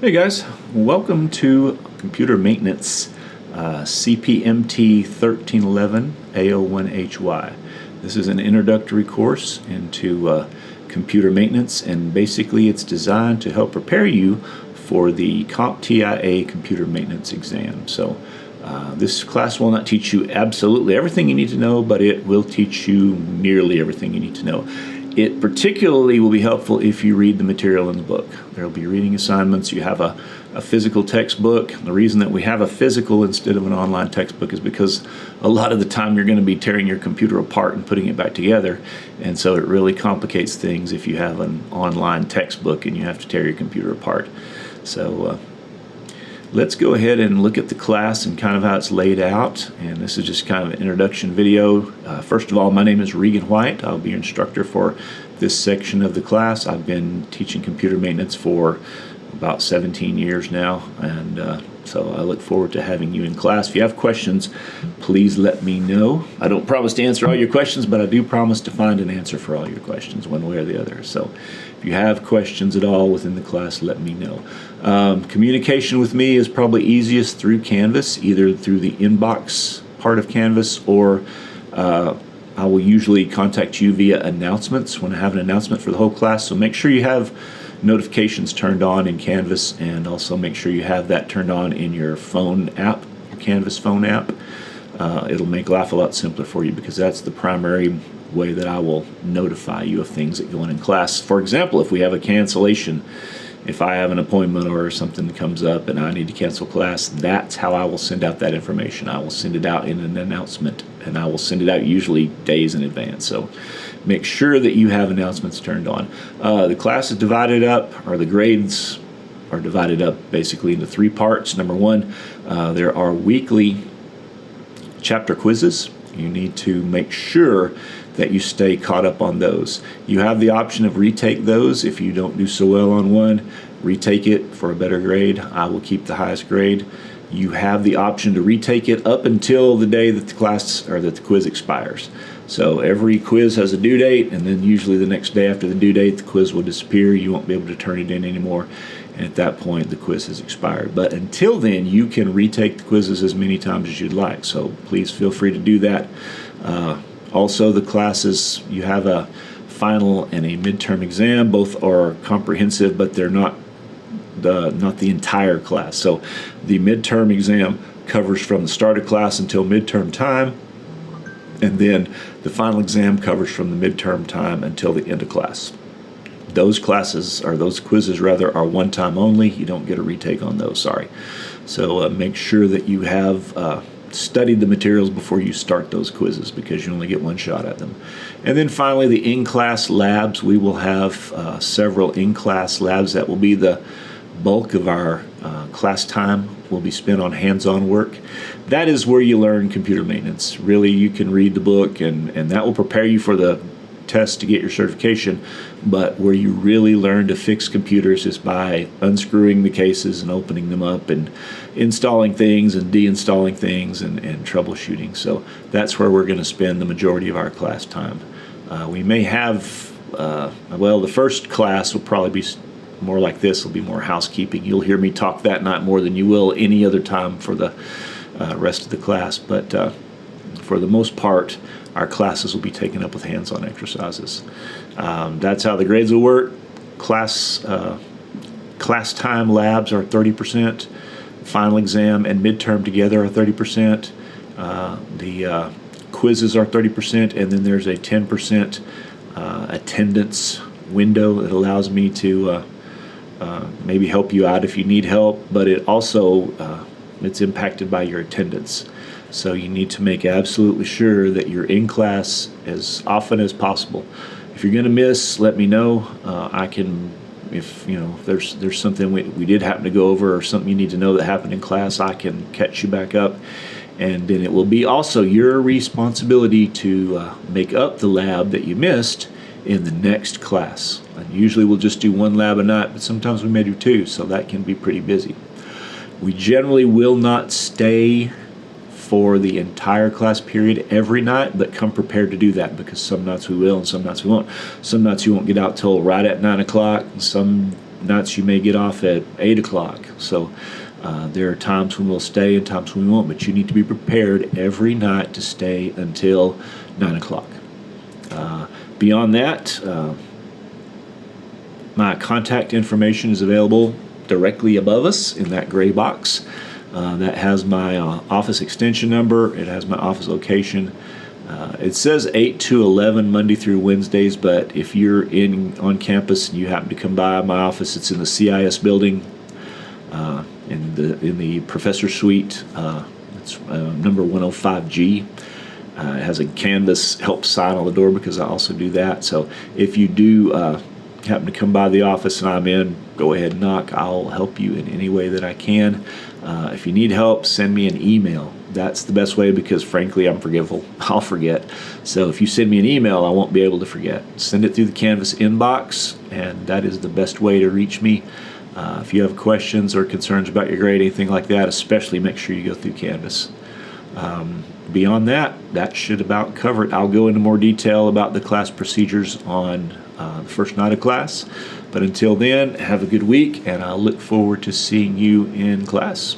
Hey guys, welcome to Computer Maintenance CPMT 1311 A01HY. This is an introductory course into computer maintenance, and basically it's designed to help prepare you for the CompTIA computer maintenance exam. So this class will not teach you absolutely everything you need to know, but it will teach you nearly everything you need to know. It particularly will be helpful if you read the material in the book. There will be reading assignments. You have a physical textbook. The reason that we have a physical instead of an online textbook is because a lot of the time you're going to be tearing your computer apart and putting it back together, and so it really complicates things if you have an online textbook and you have to tear your computer apart. So let's go ahead and look at the class and kind of how it's laid out. And this is just kind of an introduction video. First of all, my name is Regan White. I'll be your instructor for this section of the class. I've been teaching computer maintenance for about 17 years now, and so I look forward to having you in class. If you have questions, please let me know. I don't promise to answer all your questions, but I do promise to find an answer for all your questions one way or the other. So if you have questions at all within the class, let me know. Communication with me is probably easiest through Canvas, either through the inbox part of Canvas, or I will usually contact you via announcements when I have an announcement for the whole class. So make sure you have notifications turned on in Canvas, and also make sure you have that turned on in your phone app, your Canvas phone app. It'll make life a lot simpler for you, because that's the primary way that I will notify you of things that go on in class. For example, if we have a cancellation, if I have an appointment or something comes up and I need to cancel class, that's how I will send out that information. I will send it out in an announcement, and I will send it out usually days in advance. So make sure that you have announcements turned on. The class is divided up, or the grades are divided up basically into three parts. Number one, there are weekly chapter quizzes. You need to make sure that you stay caught up on those. You have the option of retake those. If you don't do so well on one, retake it for a better grade. I will keep the highest grade. You have the option to retake it up until the day that the class or that the quiz expires. So every quiz has a due date, and then usually the next day after the due date, the quiz will disappear. You won't be able to turn it in anymore, and at that point, the quiz has expired. But until then, you can retake the quizzes as many times as you'd like, so please feel free to do that. Also, the classes, you have a final and a midterm exam. Both are comprehensive, but they're not the entire class. So the midterm exam covers from the start of class until midterm time, and then the final exam covers from the midterm time until the end of class. Those classes, or those quizzes rather, are one time only. You don't get a retake on those, sorry. So make sure that you have studied the materials before you start those quizzes, because you only get one shot at them. And then finally, the in-class labs. We will have several in-class labs that will be the bulk of our class time will be spent on hands-on work. That is where you learn computer maintenance. Really, you can read the book, and that will prepare you for the test to get your certification, but where you really learn to fix computers is by unscrewing the cases and opening them up and installing things and deinstalling things and troubleshooting. So that's where we're going to spend the majority of our class time. We may have, well, the first class will probably be more like this. Will be more housekeeping. You'll hear me talk that night more than you will any other time for the rest of the class, but for the most part, our classes will be taken up with hands-on exercises. That's how the grades will work. Class time labs are 30%. Final exam and midterm together are 30%. The quizzes are 30%, and then there's a 10% attendance window that allows me to maybe help you out if you need help, but it also it's impacted by your attendance. So you need to make absolutely sure that you're in class as often as possible. If you're going to miss, let me know. I can, if you know, if there's something we did happen to go over, or something you need to know that happened in class, I can catch you back up. And then it will be also your responsibility to make up the lab that you missed in the next class. And usually we'll just do one lab a night, but sometimes we may do two, so that can be pretty busy. We generally will not stay for the entire class period every night, but come prepared to do that, because some nights we will and some nights we won't. Some nights you won't get out till right at 9 o'clock, and some nights you may get off at 8 o'clock. So there are times when we'll stay and times when we won't, but you need to be prepared every night to stay until 9 o'clock. Beyond that, my contact information is available directly above us in that gray box. That has my office extension number. It has my office location. It says 8 to 11 Monday through Wednesdays, but if you're on campus and you happen to come by my office, it's in the CIS building, in the professor suite. It's number 105G. It has a Canvas help sign on the door because I also do that. So if you do happen to come by the office and I'm in, go ahead and knock. I'll help you in any way that I can. If you need help, send me an email. That's the best way because, frankly, I'm forgetful. I'll forget. So if you send me an email, I won't be able to forget. Send it through the Canvas inbox, and that is the best way to reach me. If you have questions or concerns about your grade, anything like that, especially make sure you go through Canvas. Beyond that, that should about cover it. I'll go into more detail about the class procedures on the first night of class. But until then, have a good week, and I'll look forward to seeing you in class.